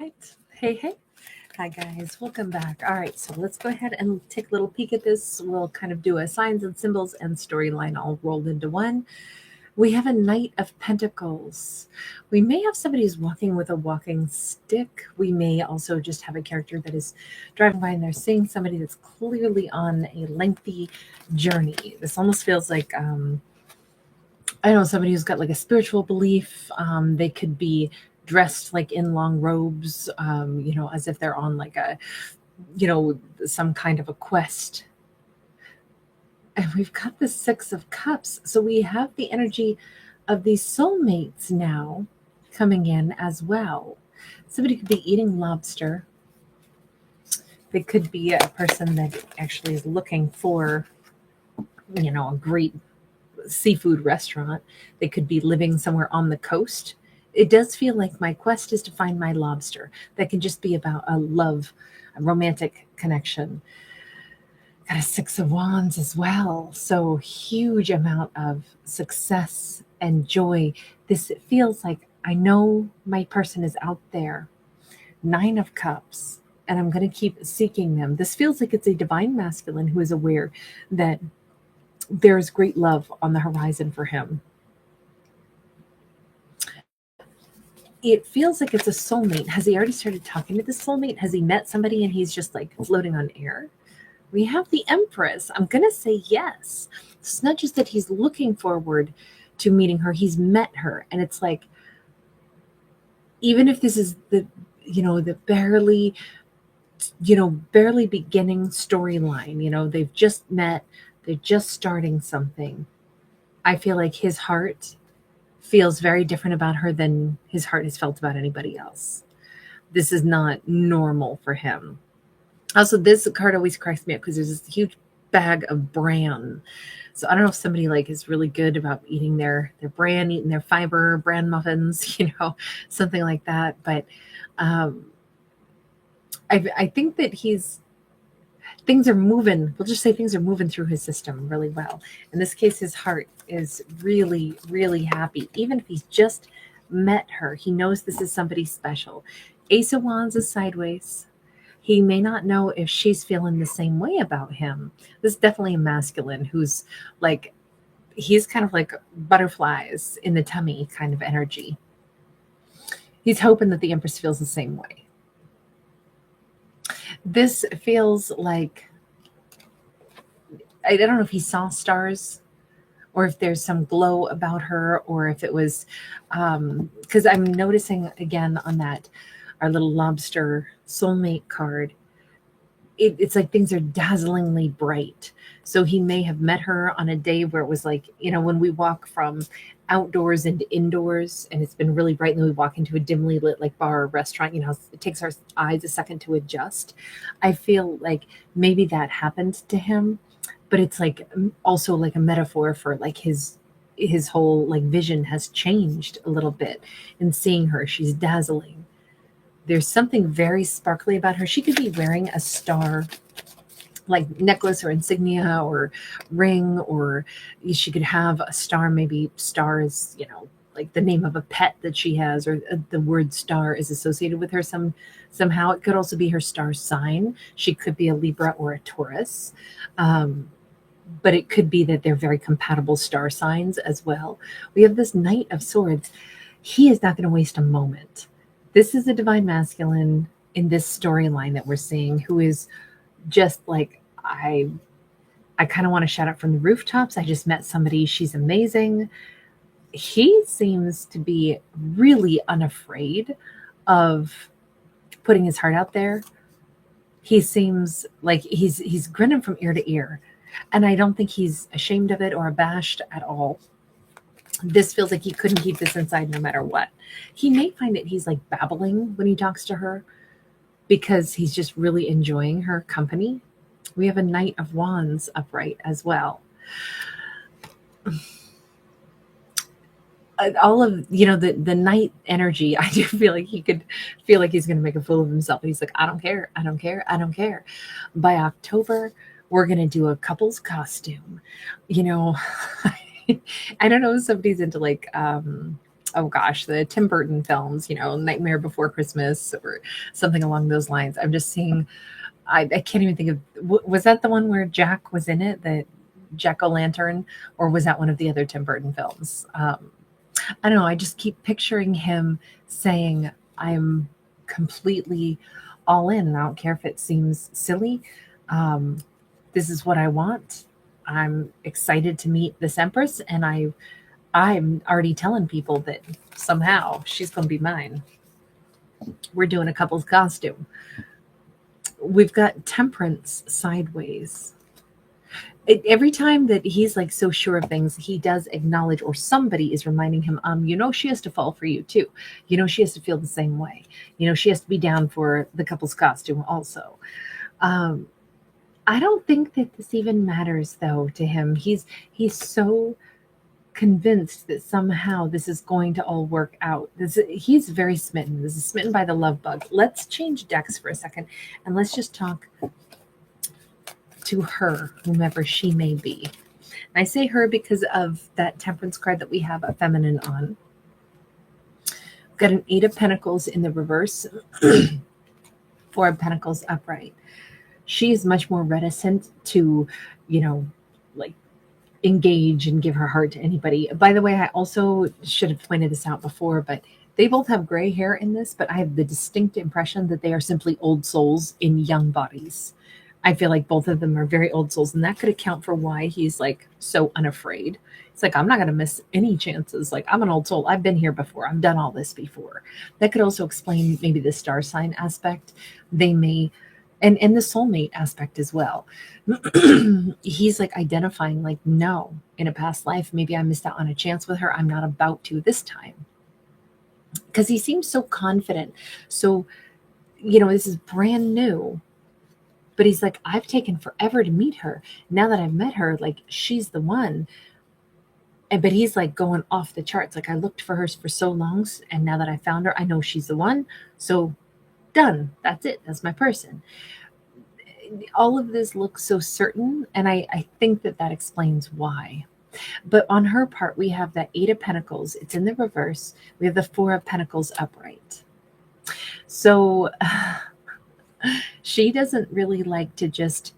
Right. Hey, hey. Hi, guys. Welcome back. All right. So let's go ahead and take a little peek at this. We'll kind of do a signs and symbols and storyline all rolled into one. We have a Knight of Pentacles. We may have somebody who's walking with a walking stick. We may also just have a character that is driving by and they're seeing somebody that's clearly on a lengthy journey. This almost feels like, I don't know, somebody who's got like a spiritual belief. They could be dressed like in long robes, as if they're on like some kind of a quest. And we've got the Six of Cups. So we have the energy of these soulmates now coming in as well. Somebody could be eating lobster. They could be a person that actually is looking for, a great seafood restaurant. They could be living somewhere on the coast. It does feel like my quest is to find my lobster. That can just be about a love, a romantic connection. Got a Six of Wands as well. So huge amount of success and joy. This feels like I know my person is out there. Nine of Cups. And I'm going to keep seeking them. This feels like it's a divine masculine who is aware that there is great love on the horizon for him. It feels like it's a soulmate. Has he already started talking to this soulmate? Has he met somebody and he's just like floating on air? We have the Empress. I'm going to say yes. It's not just that he's looking forward to meeting her, he's met her. And it's like, even if this is the barely beginning storyline, they've just met, they're just starting something. I feel like his heart feels very different about her than his heart has felt about anybody else. This is not normal for him. Also, this card always cracks me up because there's this huge bag of bran. So I don't know if somebody is really good about eating their bran, eating their fiber, bran muffins, something like that. But I think that things are moving. We'll just say things are moving through his system really well. In this case, his heart is really, really happy. Even if he's just met her, he knows this is somebody special. Ace of Wands is sideways. He may not know if she's feeling the same way about him. This is definitely a masculine who's he's kind of like butterflies in the tummy kind of energy. He's hoping that the Empress feels the same way. This feels like, I don't know if he saw stars or if there's some glow about her, or if it was, because I'm noticing again on that, our little lobster soulmate card, it's like things are dazzlingly bright. So he may have met her on a day where it was like, when we walk from outdoors into indoors and it's been really bright and then we walk into a dimly lit bar or restaurant, it takes our eyes a second to adjust. I feel like maybe that happened to him, but it's also like a metaphor for his whole vision has changed a little bit. In seeing her, she's dazzling. There's something very sparkly about her. She could be wearing a star necklace or insignia or ring, or she could have a star. Maybe star is, the name of a pet that she has, or the word star is associated with her somehow. It could also be her star sign. She could be a Libra or a Taurus. But it could be that they're very compatible star signs as well. We have this Knight of Swords. He is not going to waste a moment. This is a divine masculine in this storyline that we're seeing, who is just I kind of want to shout out from the rooftops. I just met somebody. She's amazing. He seems to be really unafraid of putting his heart out there. He seems like he's grinning from ear to ear. And I don't think he's ashamed of it or abashed at all. This feels like he couldn't keep this inside no matter what. He may find that he's babbling when he talks to her because he's just really enjoying her company. We have a Knight of Wands upright as well. All of, the night energy, I do feel like he could feel like he's going to make a fool of himself. He's like, I don't care. I don't care. I don't care. By October, we're going to do a couple's costume. I don't know if somebody's into oh gosh, the Tim Burton films, Nightmare Before Christmas or something along those lines. I'm just seeing, I can't even think of, was that the one where Jack was in it, the Jack O'Lantern, or was that one of the other Tim Burton films? I don't know. I just keep picturing him saying, I'm completely all in. And I don't care if it seems silly. Um, this is what I want. I'm excited to meet this Empress, and I'm already telling people that somehow she's going to be mine. We're doing a couple's costume. We've got Temperance sideways. Every time that he's like so sure of things, he does acknowledge, or somebody is reminding him, she has to fall for you too. She has to feel the same way. She has to be down for the couple's costume also. I don't think that this even matters though to him. He's so convinced that somehow this is going to all work out. He's very smitten. This is smitten by the love bug. Let's change decks for a second and let's just talk to her, whomever she may be. And I say her because of that Temperance card that we have a feminine on. We've got an 8 of Pentacles in the reverse, 4 of Pentacles upright. She is much more reticent to, like engage and give her heart to anybody. By the way, I also should have pointed this out before, but they both have gray hair in this, but I have the distinct impression that they are simply old souls in young bodies. I feel like both of them are very old souls, and that could account for why he's like so unafraid. It's like, I'm not going to miss any chances. Like, I'm an old soul. I've been here before. I've done all this before. That could also explain maybe the star sign aspect. They may, and the soulmate aspect as well. He's like identifying like, no, in a past life, maybe I missed out on a chance with her. I'm not about to this time. Because he seems so confident. So, this is brand new. But he's like, I've taken forever to meet her. Now that I've met her, like, she's the one. But he's like going off the charts. Like, I looked for her for so long, and now that I found her, I know she's the one. So done. That's it. That's my person. All of this looks so certain, and I think that explains why. But on her part, we have that 8 of Pentacles. It's in the reverse. We have the 4 of Pentacles upright. So she doesn't really like to just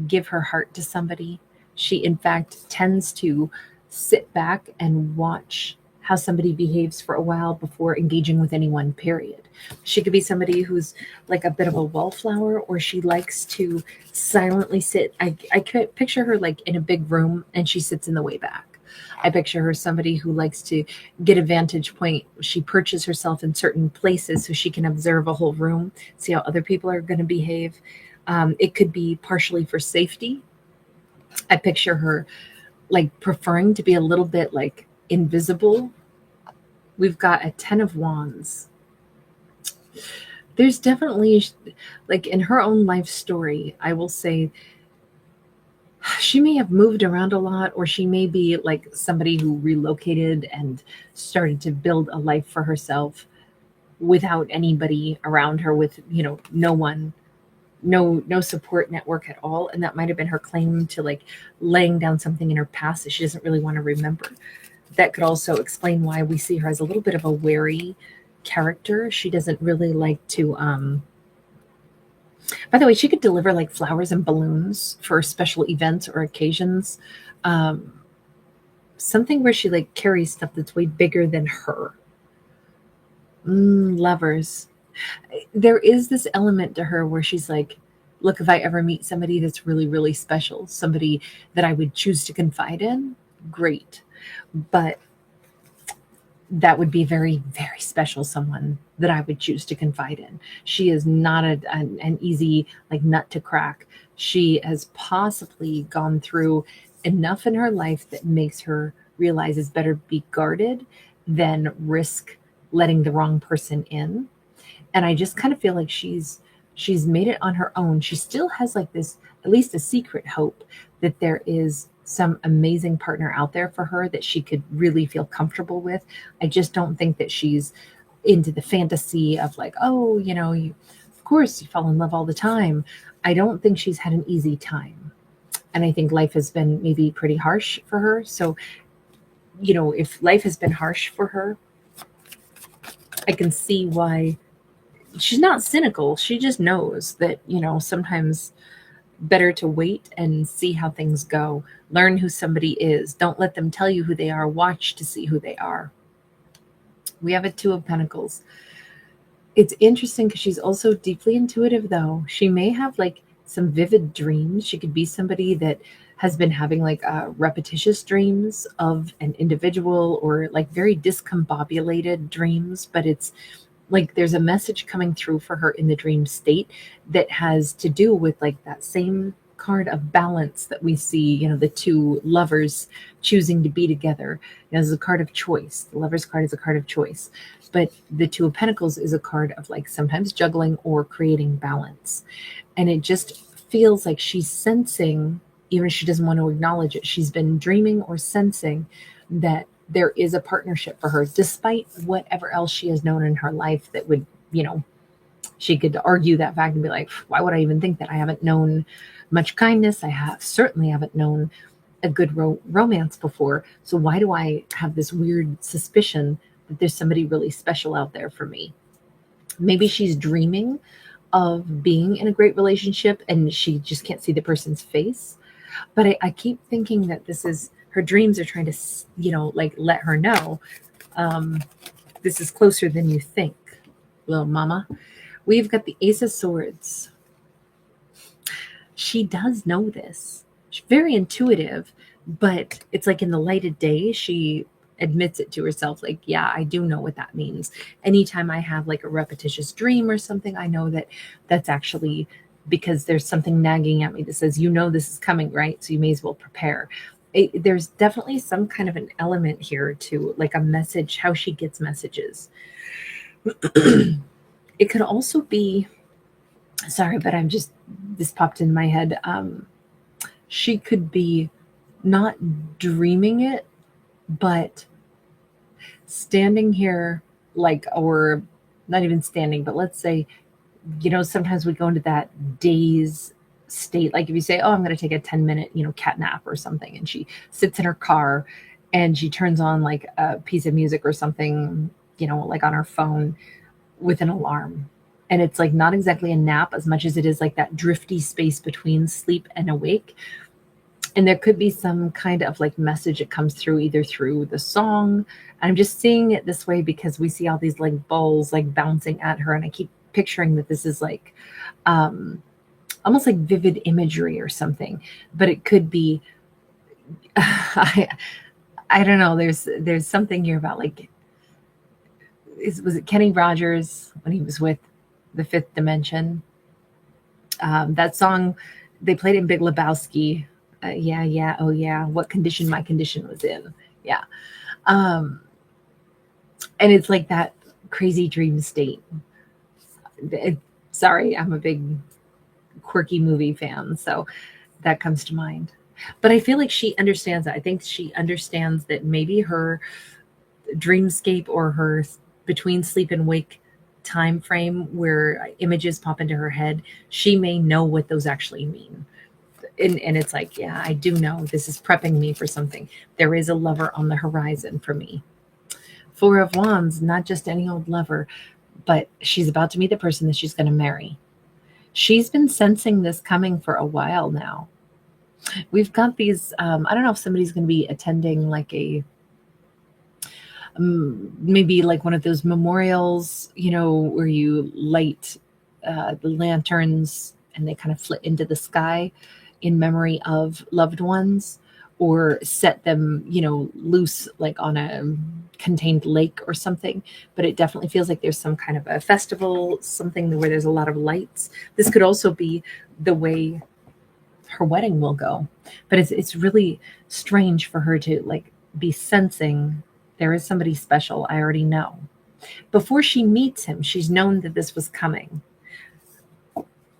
give her heart to somebody. She, in fact, tends to sit back and watch how somebody behaves for a while before engaging with anyone, period. She could be somebody who's like a bit of a wallflower, or she likes to silently sit. I could picture her like in a big room and she sits in the way back. I picture her somebody who likes to get a vantage point. She perches herself in certain places so she can observe a whole room, see how other people are going to behave. It could be partially for safety. I picture her like preferring to be a little bit like invisible. We've got a 10 of Wands. There's definitely, like in her own life story, I will say she may have moved around a lot, or she may be like somebody who relocated and started to build a life for herself without anybody around her, with, no one, no support network at all. And that might have been her claim to like laying down something in her past that she doesn't really want to remember. That could also explain why we see her as a little bit of a wary character. She doesn't really like to, by the way, she could deliver like flowers and balloons for special events or occasions. Something where she like carries stuff that's way bigger than her. Lovers. There is this element to her where she's like, look, if I ever meet somebody that's really, really special, somebody that I would choose to confide in, great. But that would be very, very special someone that I would choose to confide in. She is not an easy like nut to crack. She has possibly gone through enough in her life that makes her realize it's better be guarded than risk letting the wrong person in. And I just kind of feel like she's made it on her own. She still has like this, at least a secret hope that there is some amazing partner out there for her that she could really feel comfortable with. I just don't think that she's into the fantasy of like, oh, of course you fall in love all the time. I don't think she's had an easy time. And I think life has been maybe pretty harsh for her. So, if life has been harsh for her, I can see why she's not cynical. She just knows that, sometimes better to wait and see how things go. Learn who somebody is. Don't let them tell you who they are. Watch to see who they are. We have a Two of Pentacles. It's interesting because she's also deeply intuitive, though. She may have like some vivid dreams. She could be somebody that has been having like repetitious dreams of an individual, or like very discombobulated dreams, but it's like there's a message coming through for her in the dream state that has to do with like that same card of balance that we see, the two lovers choosing to be together. This is a card of choice. The Lover's card is a card of choice, but the Two of Pentacles is a card of like sometimes juggling or creating balance. And it just feels like she's sensing, even if she doesn't want to acknowledge it, she's been dreaming or sensing that there is a partnership for her, despite whatever else she has known in her life that would, she could argue that fact and be like, why would I even think that? I haven't known much kindness. Certainly haven't known a good romance before. So why do I have this weird suspicion that there's somebody really special out there for me? Maybe she's dreaming of being in a great relationship and she just can't see the person's face. But I keep thinking that this is, her dreams are trying to, like let her know this is closer than you think, little mama. We've got the Ace of Swords. She does know this. She's very intuitive, but it's like in the light of day, she admits it to herself. Like, yeah, I do know what that means. Anytime I have like a repetitious dream or something, I know that that's actually because there's something nagging at me that says, this is coming, right? So you may as well prepare. There's definitely some kind of an element here to like a message, how she gets messages. It could also be, sorry, but this popped in my head. She could be not dreaming it, but standing here, like, or not even standing, but let's say, sometimes we go into that daze state. Like if you say, oh, I'm going to take a 10-minute, cat nap or something. And she sits in her car and she turns on like a piece of music or something, like on her phone with an alarm. And it's like not exactly a nap as much as it is like that drifty space between sleep and awake. And there could be some kind of like message that comes through either through the song. I'm just seeing it this way because we see all these like balls like bouncing at her. And I keep picturing that this is like almost like vivid imagery or something. But it could be, I don't know. There's something here about like, was it Kenny Rogers when he was with the Fifth Dimension? That song, they played in Big Lebowski. Yeah, oh yeah, what condition my condition was in. Yeah. And it's like that crazy dream state. Sorry, I'm a big quirky movie fan, so that comes to mind. But I feel like she understands that. I think she understands that maybe her dreamscape or her between sleep and wake time frame where images pop into her head, she may know what those actually mean. And it's like, yeah, I do know this is prepping me for something. There is a lover on the horizon for me. Four of Wands, not just any old lover, but she's about to meet the person that she's going to marry. She's been sensing this coming for a while now. We've got these, I don't know if somebody's going to be attending like a, maybe like one of those memorials, where you light the lanterns and they kind of flit into the sky in memory of loved ones, or set them, loose like on a contained lake or something. But it definitely feels like there's some kind of a festival, something where there's a lot of lights. This could also be the way her wedding will go. But it's really strange for her to like be sensing there is somebody special. I already know. Before she meets him, she's known that this was coming.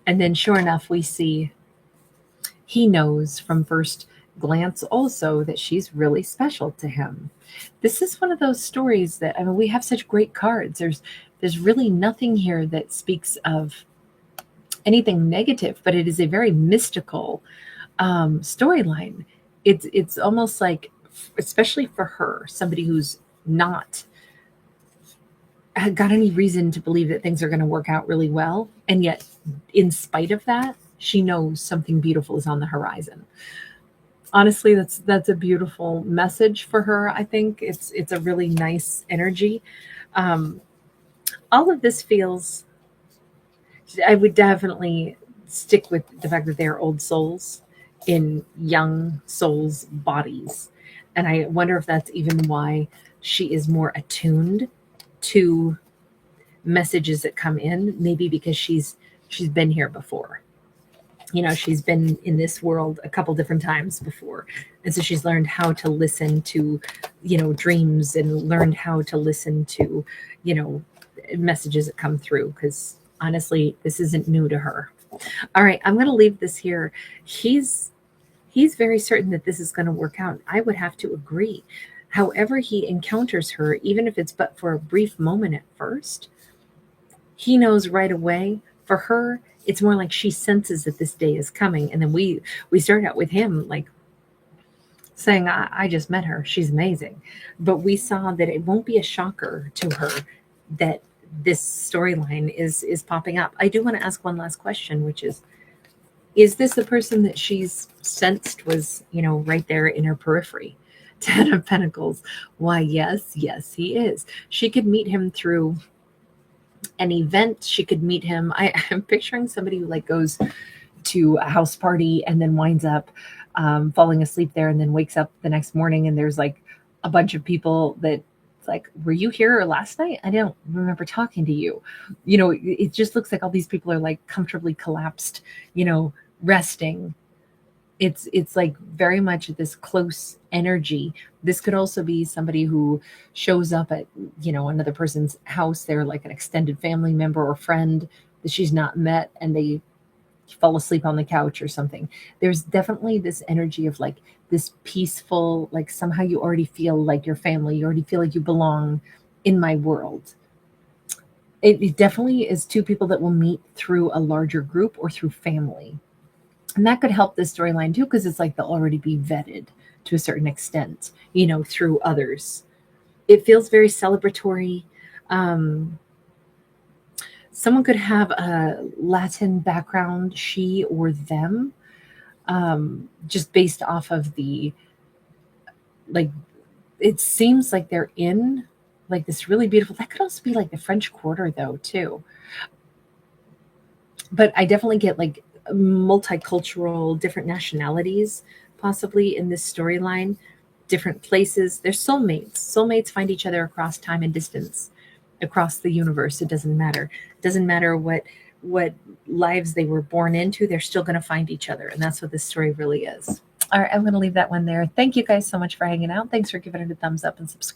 And then sure enough, we see he knows from first glance also that she's really special to him. This is one of those stories that, we have such great cards. There's really nothing here that speaks of anything negative, but it is a very mystical storyline. It's almost like, especially for her, somebody who's not got any reason to believe that things are going to work out really well. And yet, in spite of that, she knows something beautiful is on the horizon. Honestly, that's a beautiful message for her. I think it's a really nice energy. Um, all of this feels, I would definitely stick with the fact that they are old souls in young souls' bodies. And I wonder if that's even why she is more attuned to messages that come in, maybe because she's been here before. She's been in this world a couple different times before. And so she's learned how to listen to, dreams, and learned how to listen to, you know, messages that come through, because honestly, this isn't new to her. All right, I'm going to leave this here. He's very certain that this is going to work out. I would have to agree. However he encounters her, even if it's but for a brief moment at first, he knows right away. For her, it's more like she senses that this day is coming. And then we start out with him like saying, I just met her. She's amazing. But we saw that it won't be a shocker to her that this storyline is popping up. I do want to ask one last question, which is this the person that she's sensed was, right there in her periphery? Ten of Pentacles. Why, yes, he is. She could meet him through an event. She could meet him. I'm picturing somebody who like goes to a house party and then winds up falling asleep there, and then wakes up the next morning and there's like a bunch of people that like, were you here last night? I don't remember talking to you. It just looks like all these people are like comfortably collapsed, resting. It's like very much this close energy. This could also be somebody who shows up at, another person's house. They're like an extended family member or friend that she's not met, and they fall asleep on the couch or something. There's definitely this energy of like this peaceful, like somehow you already feel like your family, you already feel like you belong in my world. It definitely is two people that will meet through a larger group or through family. And that could help this storyline too, because it's like they'll already be vetted to a certain extent, through others. It feels very celebratory. Someone could have a Latin background, she or them, just based off of the, like, it seems like they're in like this really beautiful, that could also be like the French Quarter though too. But I definitely get like multicultural, different nationalities possibly in this storyline, different places. They're soulmates. Soulmates find each other across time and distance, across the universe. It doesn't matter. It doesn't matter what lives they were born into. They're still going to find each other, and that's what this story really is. All right, I'm going to leave that one there. Thank you guys so much for hanging out. Thanks for giving it a thumbs up and subscribe.